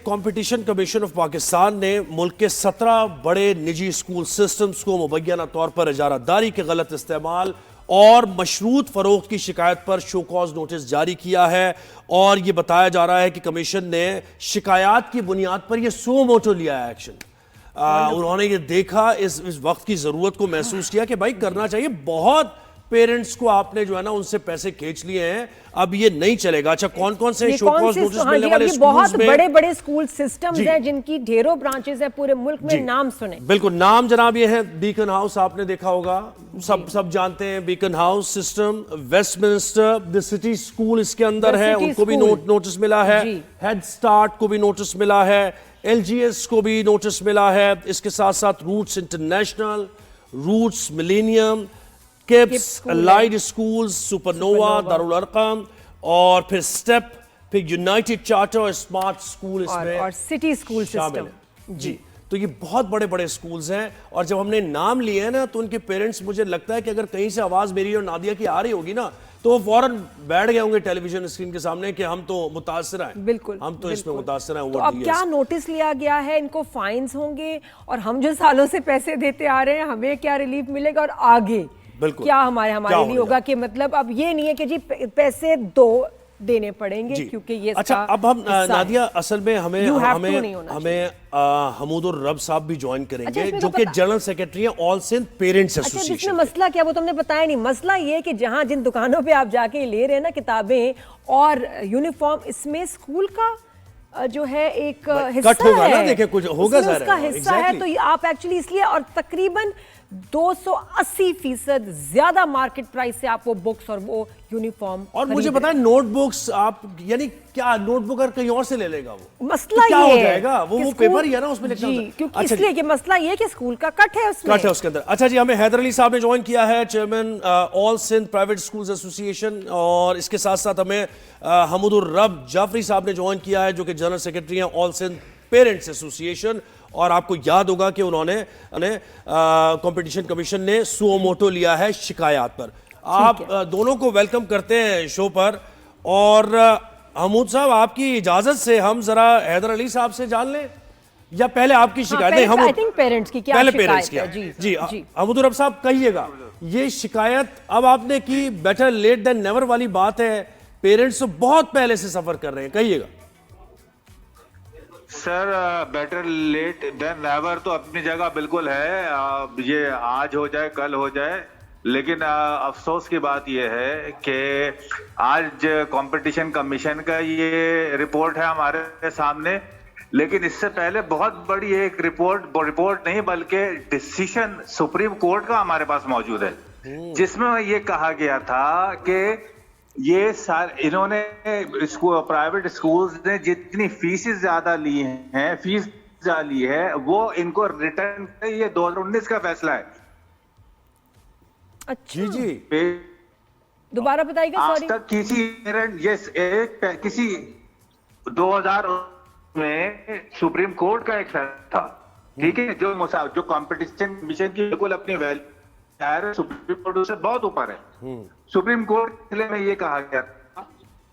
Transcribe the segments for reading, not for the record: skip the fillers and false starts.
Competition commission of Pakistan نے ملک کے 17 بڑے نجی سکول سسٹمز کو مبینہ طور پر اجارہ داری کے غلط استعمال اور مشروط فروخت کی شکایت پر شو کاز نوٹس جاری کیا ہے، اور یہ بتایا جا رہا ہے کہ کمیشن نے شکایات کی بنیاد پر یہ سو موٹو لیا ہے ایکشن۔ انہوں نے یہ دیکھا، اس وقت کی ضرورت کو محسوس کیا کہ بھائی کرنا چاہیے، بہت پیرنٹس کو آپ نے جو ہے نا ان سے پیسے کھینچ لیے ہیں، اب یہ نہیں چلے گا۔ اچھا کون کون سے شو کاز نوٹس ملنے والے سکولز بہت میں؟ بڑے بڑے سکول سسٹمز ہیں جن کی ڈھیروں برانچز ہیں پورے ملک میں، نام سنیں۔ بالکل، نام جناب یہ ہے بیکن ہاؤس، آپ نے دیکھا ہوگا، سب جانتے ہیں Beaconhouse system, Westminster, the city school اس کے اندر ہے، ان کو بھی نوٹس ملا ہے، ہیڈ سٹارٹ کو بھی نوٹس ملا ہے، ایل جی ایس کو بھی نوٹس ملا ہے، اس کے ساتھ ساتھ Roots International, Roots Millennium, KIPS, Allied Schools, Supernova, Dar-ul-Arqam, اور پھر سٹیپ، پھر یونائٹڈ چارٹر، اسمارٹ سکول اس میں اور سٹی سکول شامل سسٹم۔ ہے۔ جی، تو یہ بہت بڑے بڑے سکولز ہیں، اور جب ہم نے نام لیے ہیں نا تو ان کے پیرنٹس، مجھے لگتا ہے کہ اگر کہیں سے آواز میری اور نادیہ کی آ رہی ہوگی نا تو وہ فوراً بیٹھ گئے ہوں گے ٹیلی ویژن اسکرین کے سامنے کہ ہم تو متاثر ہیں، بالکل، ہم تو اس میں متاثر ہیں۔ تو اب کیا نوٹس لیا گیا ہے؟ ان کو فائنز ہوں گے، اور ہم جو سالوں سے پیسے دیتے آ رہے ہیں ہمیں کیا ریلیف ملے گا، اور آگے کیا ہمارے لیے ہوگا کہ مطلب اب یہ نہیں ہے کہ جی پیسے دینے پڑیں گے کیونکہ یہ اچھا اب ہم نادیہ اصل میں ہمیں حمود الرب صاحب بھی جوائن کریں گے جو کہ جنرل سیکرٹری ہیں آل سندھ پیرنٹس ایسوسی ایشن۔ اس میں مسئلہ کیا، وہ تو ہم نے بتایا نہیں۔ مسئلہ یہ کہ جن دکانوں پہ آپ جا کے لے رہے ہیں نا کتابیں اور یونیفارم، اس میں اسکول کا جو ہے ایک حصہ ہے، اس کا حصہ ہے، تو آپ ایکچولی اس لیے، اور تقریباً 280% زیادہ مارکیٹ پرائس سے آپ وہ بکس اور وہ یونیفارم۔ اور مجھے بتائیں نوٹ بکس آپ یعنی کیا نوٹ بک اگر کہیں اور سے لے لے گا وہ مسئلہ کیا یہ ہو جائے گا؟ وہ پیپر ہی ہے نا اس میں لکھنا ہوتا ہے، اس لیے کہ مسئلہ یہ کہ اسکول کا کٹ ہے اس کے اندر۔ اچھا جی، ہمیں حیدر علی صاحب نے جوائن کیا ہے، چیئرمین آل سندھ پرائیویٹ اسکولز ایسوسی ایشن، اور اس کے ساتھ ساتھ ہمیں حمود الرب جعفری صاحب نے جوائن کیا ہے جو کہ جنرل سیکرٹری ہیں آل سندھ پیرنٹس ایسوسی ایشن۔ اور آپ کو یاد ہوگا کہ انہوں نے کمپٹیشن کمیشن نے سو موٹو لیا ہے شکایات پر۔ آپ دونوں کو ویلکم کرتے ہیں شو پر، اور حمود صاحب آپ کی اجازت سے ہم ذرا حیدر علی صاحب سے جان لیں، یا پہلے آپ کی شکایتیں پہلے پیرنٹس کی؟ جی حمود الرب صاحب کہیے گا، یہ شکایت اب آپ نے کی، بیٹر لیٹ دین نیور والی بات ہے، پیرنٹس بہت پہلے سے سفر کر رہے ہیں، کہیے گا۔ سر بیٹر لیٹ دین نیور تو اپنی جگہ بالکل ہے، یہ آج ہو جائے کل ہو جائے، لیکن افسوس کی بات یہ ہے کہ آج کمپٹیشن کمیشن کا یہ رپورٹ ہے ہمارے سامنے، لیکن اس سے پہلے بہت بڑی ایک رپورٹ نہیں بلکہ ڈیسیشن سپریم کورٹ کا ہمارے پاس موجود ہے، جس میں یہ کہا گیا تھا کہ یہ انہوں نے پرائیویٹ اسکولز نے جتنی فیسز زیادہ لی ہیں، فیس زیادہ لی ہے، وہ ان کو ریٹرن کرے، یہ 2019 کا فیصلہ ہے۔ اچھا جی دوبارہ بتائیے گا، آج تک کسی 2000 میں سپریم کورٹ کا ایک فیصلہ تھا، ٹھیک ہے، جو کمپٹیشن کمیشن کی بالکل اپنی ویلیو سپریم کورٹ سے بہت اوپر ہے۔ سپریم کورٹ میں یہ کہا گیا تھا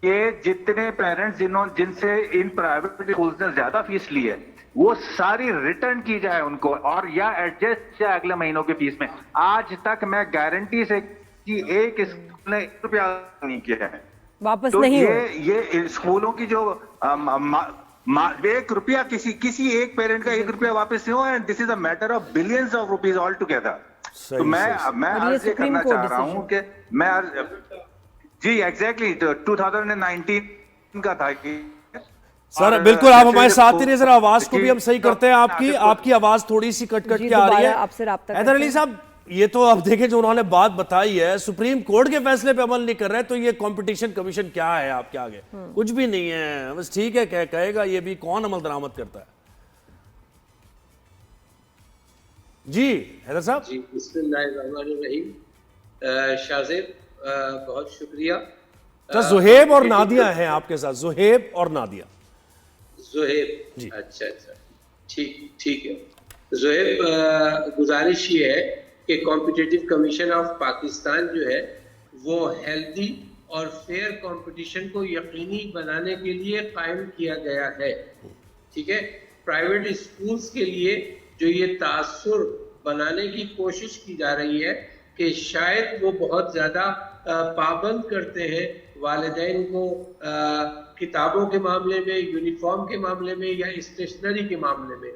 کہ جتنے پیرنٹس جن سے ان پرائیویٹ اسکولز نے زیادہ فیس لی ہے وہ ساری ریٹرن کی جائے ان کو، اور یا ایڈجسٹ جائے اگلے مہینوں کی فیس میں۔ آج تک میں گارنٹی سے ایک اسکول نے روپیہ نہیں کیا ہے واپس نہیں ہو۔ یہ اسکولوں کی جو 1 روپیہ کسی ایک پیرنٹ کا 1 روپیہ واپس نہیں ہوا، and this is a matter of billions of rupees all together. تو میں عرض یہ کرنا چاہ رہا ہوں کہ جی ایگزیکٹلی 2019 کا تھا کہ سر بالکل آپ ہمارے ساتھ ہی رہے، ذرا آواز کو بھی ہم صحیح کرتے ہیں، آپ کی آواز تھوڑی سی کٹ کے آ رہی ہے۔ حیدر علی صاحب یہ تو اب دیکھیں جو انہوں نے بات بتائی ہے، سپریم کورٹ کے فیصلے پہ عمل نہیں کر رہے، تو یہ کمپٹیشن کمیشن کیا ہے آپ کے آگے؟ کچھ بھی نہیں ہے، بس ٹھیک ہے کہے گا، یہ بھی کون عمل درآمد کرتا ہے؟ جی حیدر صاحب۔ جی بسم اللہ الرحمن الرحیم۔ شاذب بہت شکریہ۔ زہیب اور نادیہ ہیں آپ کے ساتھ، زہیب اور نادیہ۔ زہیب اچھا ٹھیک ہے۔ زہیب گزارش یہ ہے کہ کمپٹیٹیو کمیشن آف پاکستان جو ہے وہ ہیلدی اور فیئر کمپٹیشن کو یقینی بنانے کے لیے قائم کیا گیا ہے، ٹھیک ہے. پرائیویٹ اسکولس کے لیے جو یہ تاثر بنانے کی کوشش کی جا رہی ہے کہ شاید وہ بہت زیادہ پابند کرتے ہیں والدین کو کتابوں کے معاملے میں, یونیفارم کے معاملے میں یا اسٹیشنری کے معاملے میں.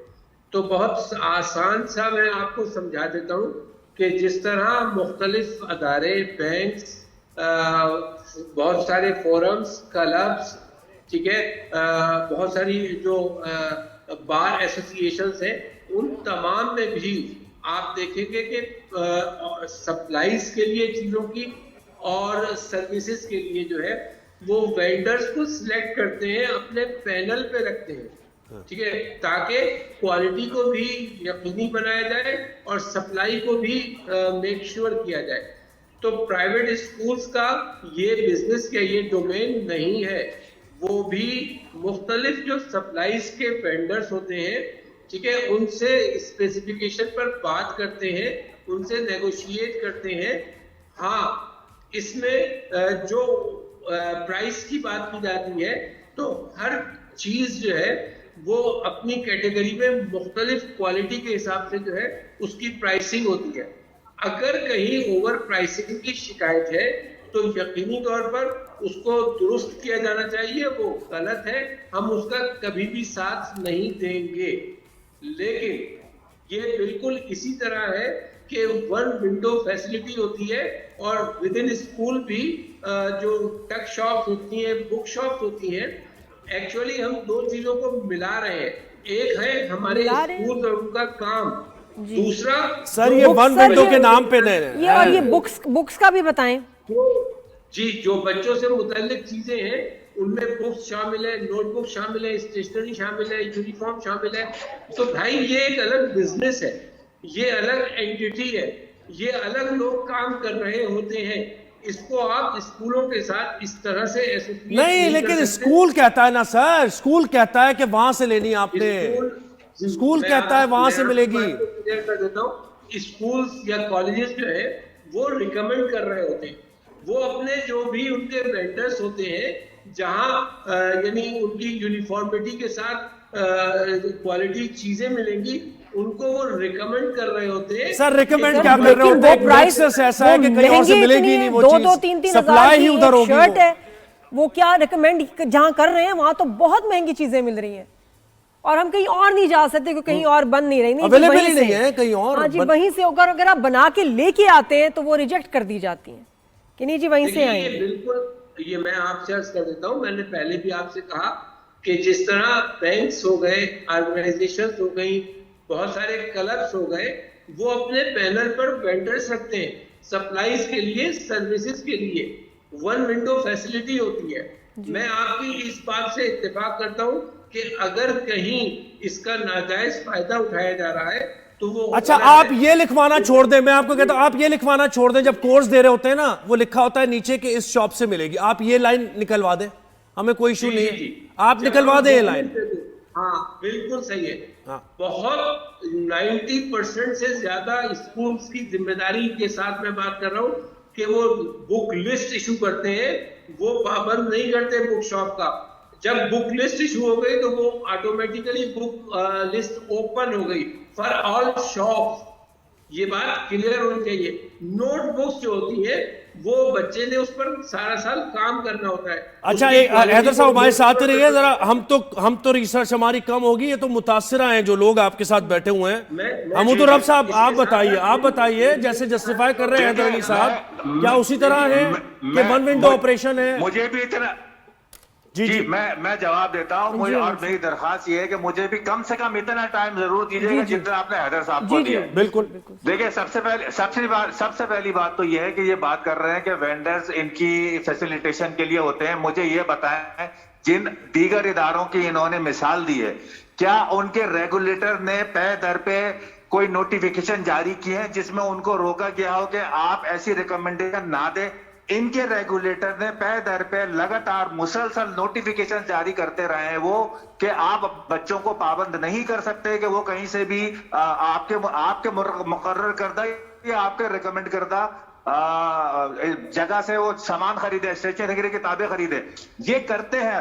تو بہت آسان سا میں آپ کو سمجھا دیتا ہوں کہ جس طرح مختلف ادارے, بینکس, بہت سارے فورمز, کلبس, ٹھیک ہے, بہت ساری جو بار ایسوسیشنز ہیں, ان تمام میں بھی آپ دیکھیں گے کہ سپلائیز کے لیے چیزوں کی اور سروسز کے لیے جو ہے وہ وینڈرز کو سلیکٹ کرتے ہیں, اپنے پینل پہ رکھتے ہیں, ٹھیک ہے, تاکہ کوالٹی کو بھی یقینی بنایا جائے اور سپلائی کو بھی میک شیور کیا جائے. تو پرائیویٹ اسکولز کا یہ بزنس کا یہ ڈومین نہیں ہے, وہ بھی مختلف جو سپلائیز کے وینڈرز ہوتے ہیں, ٹھیک ہے, ان سے اسپیسیفیکیشن پر بات کرتے ہیں, ان سے نیگوشیٹ کرتے ہیں. ہاں, اس میں جو پرائس کی بات کی جاتی ہے تو ہر چیز جو ہے وہ اپنی کیٹیگری میں مختلف کوالٹی کے حساب سے جو ہے اس کی پرائسنگ ہوتی ہے. اگر کہیں اوور پرائسنگ کی شکایت ہے تو یقینی طور پر اس کو درست کیا جانا چاہیے, وہ غلط ہے, ہم اس کا کبھی بھی ساتھ نہیں دیں گے. لیکن یہ بالکل اسی طرح ہے کہ ون ونڈو فیسلٹی ہوتی ہے اور ود ان اسکول بھی جو ٹیک شاپس ہوتی ہیں, بک شاپس ہوتی ہیں, ایکچولی ہم دو چیزوں کو ملا رہے ہیں. ایک ہے ہمارے اسکول اور ان کا کام, دوسرا سر یہ ون ونڈو کے نام پہ دے رہے ہیں. اور یہ بکس کا بھی بتائیں. جی, جو بچوں سے متعلق چیزیں ہیں ان میں بکس شامل ہے, نوٹ بک شامل ہے, اسٹیشنری شامل ہے, یونیفارم شامل ہے. تو بھائی یہ ایک الگ بزنس ہے, یہ الگ اینٹیٹی ہے, یہ الگ لوگ کام کر رہے ہوتے ہیں. اس کو آپ اسکولوں کے ساتھ اس طرح سے نہیں, لیکن اسکول کہتا ہے نا سر, اسکول کہتا ہے کہ وہاں سے لینی آپ نے, اسکول کہتا ہے وہاں سے ملے گی. کر دیتا ہوں, اسکولز یا کالجز جو ہے وہ ریکمینڈ کر رہے ہوتے ہیں, وہ اپنے جو بھی ان کے وینڈرز ہوتے ہیں جہاں یعنی ان کی یونیفارمٹی کے ساتھ کوالٹی چیزیں ملیں گی, ان کو وہ ریکمینڈ کر رہے ہوتے ہیں. سر ریکمینڈ کیا کر رہے ہوتے ہیں؟ ایک نیکسس ایسا ہے کہ کہیں اور سے ملے گی نہیں وہ چیز, 2-3 سپلائی ہی ادھر ہوگی. شرٹ ہے وہ کیا ریکمینڈ جہاں کر رہے ہیں وہاں تو بہت مہنگی چیزیں مل رہی ہیں اور ہم کہیں اور نہیں جا سکتے کیونکہ کہیں اور بن نہیں رہی, اویلیبل ہی نہیں ہے کہیں اور. ہاں جی, وہیں سے اگر آپ بنا کے لے کے آتے ہیں تو وہ ریجیکٹ کر دی جاتی ہیں کہ نہیں جی وہیں سے آئیں. بالکل, یہ میں آپ سے عرض کر دیتا ہوں, میں نے پہلے بھی آپ سے کہا کہ جس طرح بینکس ہو گئے, آرگنائزیشنز ہو گئی, بہت سارے کلبس ہو گئے, وہ اپنے پینل پر وینڈرز رکھتے ہیں سپلائیز کے لیے, سروسز کے لیے. ون ونڈو فیسلٹی ہوتی ہے. میں آپ کی اس بات سے اتفاق کرتا ہوں کہ اگر کہیں اس کا ناجائز فائدہ اٹھایا جا رہا ہے تو وہ اچھا آپ یہ لکھوانا چھوڑ دیں, میں آپ کو کہتا ہوں آپ یہ لکھوانا چھوڑ دیں, جب کورس دے رہے ہوتے ہیں نا وہ لکھا ہوتا ہے نیچے کہ اس شاپ سے ملے گی, آپ یہ لائن نکلوا دیں, ہمیں کوئی ایشو نہیں ہے, آپ نکلوا دیں یہ لائن. ہاں بالکل صحیح ہے. بہت 90% سے زیادہ اسکولز کی ذمہ داری کے ساتھ میں بات کر رہا ہوں کہ وہ بک لسٹ ایشو کرتے ہیں, وہ پابند نہیں کرتے بک شاپ کا. جب بک لسٹ ایشو ہو گئی تو وہ آٹومیٹیکلی بک لسٹ اوپن ہو گئی فار آل شاپس. یہ بات کلیئر ہونی چاہیے. نوٹ بکس جو ہوتی ہیں وہ بچے نے اس پر سارا سال کام کرنا ہوتا ہے. اچھا حیدر صاحب ہمارے ساتھ رہیے ذرا, ہم تو ریسرچ ہماری کم ہوگی, یہ تو متاثرہ ہیں جو لوگ آپ کے ساتھ بیٹھے ہوئے ہیں. حمود الرب صاحب آپ بتائیے جیسے جسٹیفائی کر رہے ہیں حیدر علی صاحب, کیا اسی طرح ہے کہ ون ونڈو آپریشن ہے؟ مجھے بھی اتنا جی میں جواب دیتا ہوں, اور میری درخواست یہ ہے کہ مجھے بھی کم سے کم اتنا ٹائم ضرور دیجیے گا جتنا آپ نے حیدر صاحب کو دیا. بالکل. دیکھیں سب سے پہلی بات تو یہ ہے کہ یہ بات کر رہے ہیں کہ وینڈرز ان کی فیسیلیٹیشن کے لیے ہوتے ہیں. مجھے یہ بتائیں جن دیگر اداروں کی انہوں نے مثال دی ہے, کیا ان کے ریگولیٹر نے پے در پہ کوئی نوٹیفیکیشن جاری کی ہے جس میں ان کو روکا گیا ہو کہ آپ ایسی ریکمنڈیشن نہ دیں؟ ان کے ریگولیٹر نے پے در پہ لگاتار مسلسل نوٹیفیکیشن جاری کرتے رہے ہیں وہ کہ آپ بچوں کو پابند نہیں کر سکتے کہ وہ کہیں سے بھی آپ کے مقرر کردہ یا آپ کے ریکمنڈ کردہ جگہ سے وہ سامان خریدے, اسٹیشنری کی کتابیں خریدے. یہ کرتے ہیں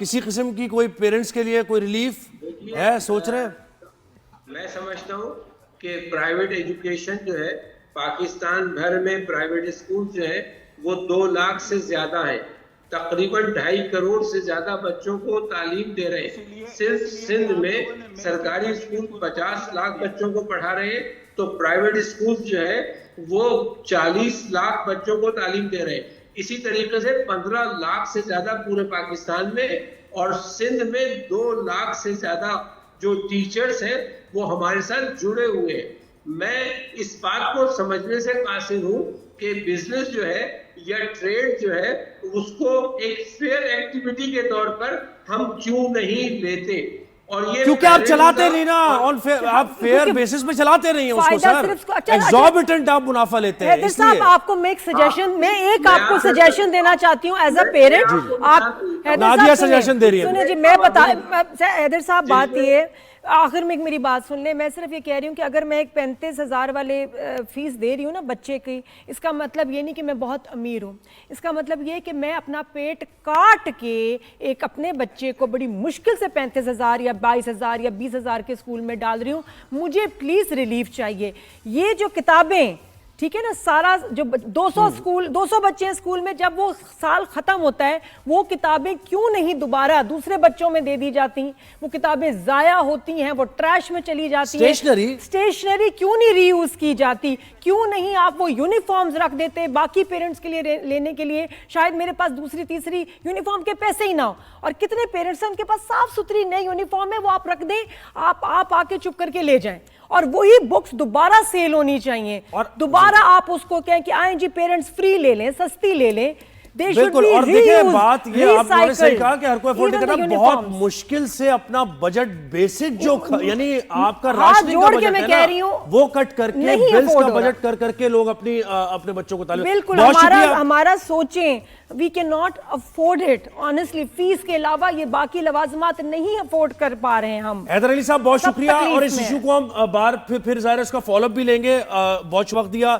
کسی قسم کی کوئی پیرنٹس کے لیے کوئی ریلیف ہے, سوچ رہے ہیں؟ میں سمجھتا ہوں کہ پرائیویٹ ایجوکیشن جو ہے پاکستان بھر میں پرائیویٹ اسکول جو ہے وہ 2 لاکھ سے زیادہ ہیں, تقریباً 2.5 کروڑ سے زیادہ بچوں کو تعلیم دے رہے ہیں. صرف سندھ میں سرکاری اسکول 50 لاکھ بچوں کو پڑھا رہے ہیں, تو پرائیویٹ اسکول جو ہے وہ 40 لاکھ بچوں کو تعلیم دے رہے ہیں. اسی طریقے سے 15 لاکھ سے زیادہ پورے پاکستان میں, اور سندھ میں 2 لاکھ سے زیادہ جو ٹیچرز ہیں وہ ہمارے ساتھ جڑے ہوئے ہیں. میں اس بات کو سمجھنے سے قاصر ہوں کہ بزنس جو ہے یا ٹریڈ جو ہے اس کو ایک فیئر ایکٹیویٹی کے طور پر ہم کیوں نہیں لیتے, اور یہ کیونکہ آپ چلاتے نہیں نا, آپ فیئر بیسس پہ چلاتے نہیں ہیں اس کو سر, ایگزوربیٹنٹ آپ منافع لیتے ہیں. حیدر صاحب آپ کو میں ایک سجیشن, میں ایک آپ کو سجیشن دینا چاہتی ہوں ایز اے پیرنٹ. آپ نادیہ سجیشن دے رہی ہے. سنیں جی, میں حیدر صاحب بات یہ آخر میں میری بات سن لیں, میں صرف یہ کہہ رہی ہوں کہ اگر میں ایک 35,000 والے فیس دے رہی ہوں نا بچے کی, اس کا مطلب یہ نہیں کہ میں بہت امیر ہوں, اس کا مطلب یہ کہ میں اپنا پیٹ کاٹ کے ایک اپنے بچے کو بڑی مشکل سے 35,000 یا 22,000 یا 20,000 کے اسکول میں ڈال رہی ہوں. مجھے پلیز ریلیف چاہیے. یہ جو کتابیں, ٹھیک ہے نا, سارا جو 200 بچے ہیں اسکول میں, جب وہ سال ختم ہوتا ہے وہ کتابیں کیوں نہیں دوبارہ دوسرے بچوں میں دے دی جاتی؟ وہ کتابیں ضائع ہوتی ہیں, وہ ٹریش میں چلی جاتی ہیں. اسٹیشنری کیوں نہیں ری یوز کی جاتی؟ کیوں نہیں آپ وہ یونیفارمز رکھ دیتے باقی پیرنٹس کے لیے لینے کے لیے؟ شاید میرے پاس دوسری تیسری یونیفارم کے پیسے ہی نہ ہو, اور کتنے پیرنٹس ہیں ان کے پاس صاف ستھری نئی یونیفارم ہے, وہ آپ رکھ دیں, آپ آ کے چپ کر کے لے جائیں, اور وہی بکس دوبارہ سیل ہونی چاہیے, اور دوبارہ آپ اس کو کہیں کہ آئیں جی پیرنٹس فری لے لیں, سستی لے لیں. بالکل. اور دیکھیں بات یہ آپ نے صحیح کہا کہ ہر کوئی افورڈ نہیں کرنا, بہت مشکل سے اپنا بجٹ بیسک جو یعنی آپ کا راشننگ کا بجٹ ہے نا وہ کٹ کر کے, بلز کا بجٹ کر کے لوگ اپنے بچوں کو تعلیم. بالکل ہمارا سوچیں, we cannot afford it honestly. فیس کے علاوہ یہ باقی لوازمات نہیں افورڈ کر پا رہے ہیں ہم. حیدر علی صاحب بہت شکریہ, اور اس ایشو کو ہم بار پھر ظاہر اس کا فالو اپ بھی لیں گے, بہت وقت دیا.